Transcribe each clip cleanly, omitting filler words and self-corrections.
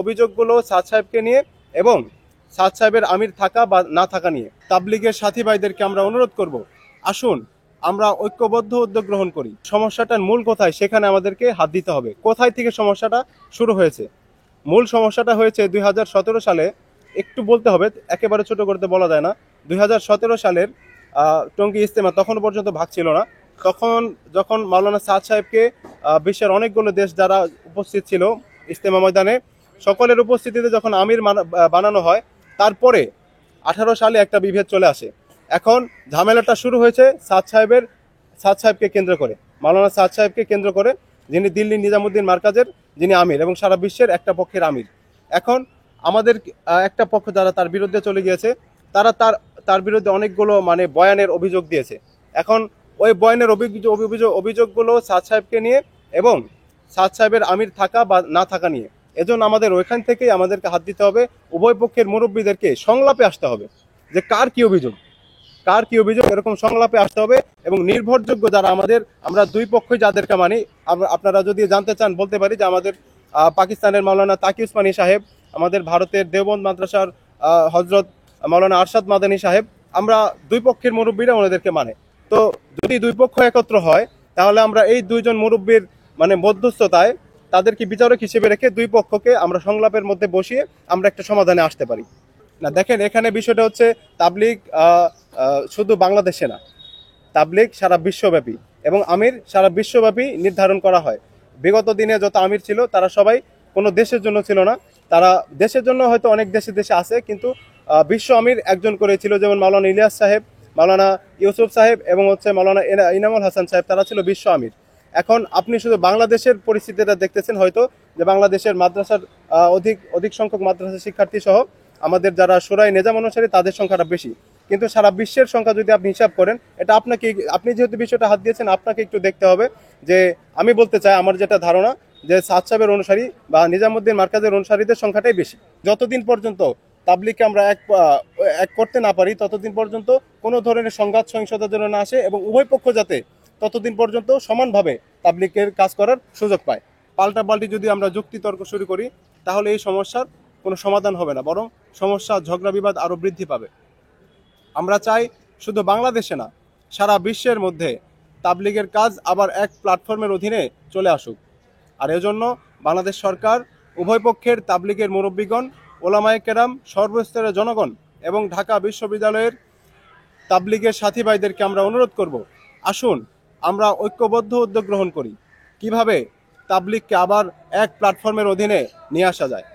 অভিযোগগুলো সাদ সাহেবকে নিয়ে এবং সাদ সাহেবের আমির থাকা বা না থাকা নিয়ে। তাবলিগের সাথী ভাইদেরকে আমরা অনুরোধ করব, আসুন আমরা ঐক্যবদ্ধ উদ্যোগ গ্রহণ করি। সমস্যাটার মূল কোথায় সেখানে আমাদেরকে হাত দিতে হবে। কোথায় থেকে সমস্যাটা শুরু হয়েছে? মূল সমস্যাটা হয়েছে 2017 সালে। একটু বলতে হবে, একেবারে ছোট করতে বলা যায় না। 2017 সালের টঙ্গী ইজতেমা, তখন পর্যন্ত ভাগ ছিল না। তখন যখন মাওলানা সাদ সাহেবকে বিশ্বের অনেকগুলো দেশ যারা উপস্থিত ছিল ইজতেমা ময়দানে, সকলের উপস্থিতিতে যখন আমির বানানো হয়, তারপরে 18 সালে একটা বিভেদ চলে আসে। এখন ঝামেলাটা শুরু হয়েছে সাদ সাহেবকে কেন্দ্র করে, মাওলানা সাদ সাহেবকে কেন্দ্র করে, যিনি দিল্লি নিজামুদ্দিন মার্কাজের যিনি আমির এবং সারা বিশ্বের একটা পক্ষের আমির। এখন আমাদের একটা পক্ষ যারা তার বিরুদ্ধে চলে গিয়েছে, তারা তার বিরুদ্ধে অনেকগুলো বয়ানের অভিযোগ দিয়েছে। এখন ওই বয়ানের অভিযোগগুলো সাদ সাহেবকে নিয়ে এবং সাদ সাহেবের আমির থাকা বা না থাকা নিয়ে। এজন্য আমাদের ওইখান থেকেই আমাদেরকে হাত দিতে হবে, উভয় পক্ষের মুরব্বীদেরকে সংলাপে আসতে হবে যে কার কি অভিযোগ এরকম সংলাপে আসতে হবে। এবং নির্ভরযোগ্য যারা আমরা দুই পক্ষই যাদেরকে মানি, আপনারা যদি জানতে চান বলতে পারি যে আমাদের পাকিস্তানের মাওলানা তাকি উসমানী সাহেব, আমাদের ভারতের দেওবন্দ মাদ্রাসার হজরত মাওলানা আরশাদ মাদানী সাহেব, আমরা দুই পক্ষের মুরব্বীরা ওনাদেরকে মানে। তো যদি দুই পক্ষ একত্র হয়, তাহলে আমরা এই দুইজন মুরব্বীর মধ্যস্থতায় তাদেরকে বিচারক হিসেবে রেখে দুই পক্ষকে আমরা সংলাপের মধ্যে বসিয়ে আমরা একটা সমাধানে আসতে পারি। না দেখেন, এখানে বিষয়টা হচ্ছে তাবলিগ শুধু বাংলাদেশে না, তাবলিগ সারা বিশ্বব্যাপী এবং আমির সারা বিশ্বব্যাপী নির্ধারণ করা হয়। বিগত দিনে যত আমির ছিল তারা সবাই কোনো দেশের জন্য ছিল না, তারা দেশের জন্য হয়তো অনেক দেশে আছে, কিন্তু বিশ্ব আমির একজন করে ছিল, যেমন মাওলানা ইলিয়াস সাহেব, মাওলানা ইউসুফ সাহেব এবং মাওলানা ইনামুল হাসান সাহেব, তারা ছিল বিশ্ব আমির। এখন আপনি শুধু বাংলাদেশের পরিস্থিতিটা দেখতেছেন হয়তো, যে বাংলাদেশের মাদ্রাসার অধিক সংখ্যক মাদ্রাসা শিক্ষার্থী সহ আমাদের যারা শোরাই নিজাম অনুসারী তাদের সংখ্যাটা বেশি, কিন্তু সারা বিশ্বের সংখ্যা যদি আপনি হিসাব করেন, এটা আপনি যেহেতু বিষয়টা হাত দিয়েছেন, আপনাকে একটু দেখতে হবে যে আমি বলতে চাই, আমার যেটা ধারণা যে সাদ সাহেবের অনুসারী বা নিজামুদ্দিন মার্কাজের অনুসারীদের সংখ্যাটাই বেশি। যতদিন পর্যন্ত তাবলিগকে আমরা এক করতে না পারি, ততদিন পর্যন্ত কোনো ধরনের সংঘাত সহিংসতার জন্য না আসে এবং উভয় পক্ষ যাতে ততদিন পর্যন্ত সমানভাবে তাবলিগের কাজ করার সুযোগ পায়। পাল্টাপাল্টি যদি আমরা যুক্তি তর্ক শুরু করি, তাহলে এই সমস্যার কোনো সমাধান হবে না, বরং সমস্যা ঝগড়া বিবাদ আরও বৃদ্ধি পাবে। আমরা চাই শুধু বাংলাদেশে না, সারা বিশ্বের মধ্যে তাবলিগের কাজ আবার এক প্ল্যাটফর্মের অধীনে চলে আসুক। আর এজন্য বাংলাদেশ সরকার, উভয় পক্ষের তাবলিগের মুরব্বীগণ, ওলামায়ে কেরাম, সর্বস্তরের জনগণ এবং ঢাকা বিশ্ববিদ্যালয়ের তাবলিগের সাথী ভাইদেরকে আমরা অনুরোধ করব, আসুন আমরা ঐক্যবদ্ধ উদ্যোগ গ্রহণ করি কিভাবে তাবলিগকে আবার এক প্ল্যাটফর্মের অধীনে নিয়ে আসা যায়।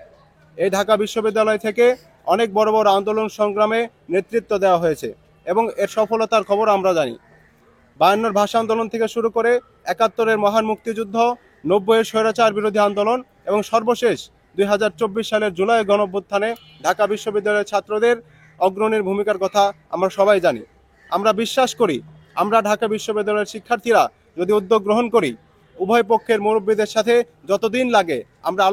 এই ঢাকা বিশ্ববিদ্যালয় থেকে অনেক বড় বড় আন্দোলন সংগ্রামে নেতৃত্ব দেওয়া হয়েছে এবং এর সফলতার খবর আমরা জানি। 52 ভাষা আন্দোলন থেকে শুরু করে 71-এর মহান মুক্তিযুদ্ধ, 90-এর স্বৈরাচার বিরোধী আন্দোলন এবং সর্বশেষ 2024 সালের জুলাই গণঅভ্যুত্থানে ঢাকা বিশ্ববিদ্যালয়ের ছাত্রদের অগ্রণীর ভূমিকার কথা আমরা সবাই জানি। আমরা বিশ্বাস করি, আমরা ঢাকা বিশ্ববিদ্যালয়ের শিক্ষার্থীরা যদি উদ্যোগ গ্রহণ করি, উভয় পক্ষের মুরব্বীদের সাথে যতদিন লাগে আমরা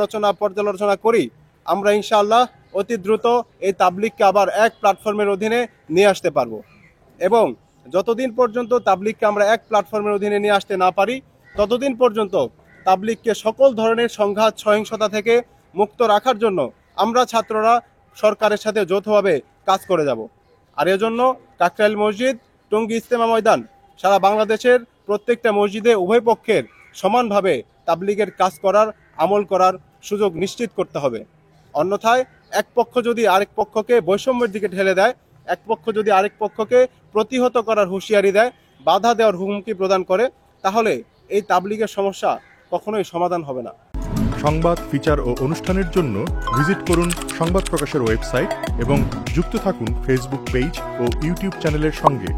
পর্যালোচনা করি, আমরা ইনশাআল্লাহ অতি দ্রুত এই তাবলিগকে আবার এক প্ল্যাটফর্মের অধীনে নিয়ে আসতে পারবো। এবং যতদিন পর্যন্ত তাবলিগকে আমরা এক প্ল্যাটফর্মের অধীনে নিয়ে আসতে না পারি, ততদিন পর্যন্ত তাবলিগকে সকল ধরনের সংঘাত সহিংসতা থেকে মুক্ত রাখার জন্য আমরা ছাত্ররা সরকারের সাথে যৌথভাবে কাজ করে যাব। আর এজন্য কাকরাইল মসজিদ, টঙ্গী ইজতেমা ময়দান, সারা বাংলাদেশের প্রত্যেকটা মসজিদে উভয় পক্ষের সমানভাবে তাবলিগের কাজ করার, আমল করার সুযোগ নিশ্চিত করতে হবে। অন্যথায় এক পক্ষ যদি আরেক পক্ষকে বৈষম্যের দিকে ঠেলে দেয়, এক পক্ষ যদি আরেক পক্ষকে প্রতিহত করার হুঁশিয়ারি দেয়, বাধা দেওয়ার হুমকি প্রদান করে, তাহলে এই তাবলিগের সমস্যা কখনোই সমাধান হবে না। সংবাদ, ফিচার ও অনুষ্ঠানের জন্য ভিজিট করুন সংবাদ প্রকাশের ওয়েবসাইট এবং যুক্ত থাকুন ফেসবুক পেজ ও ইউটিউব চ্যানেলের সঙ্গে।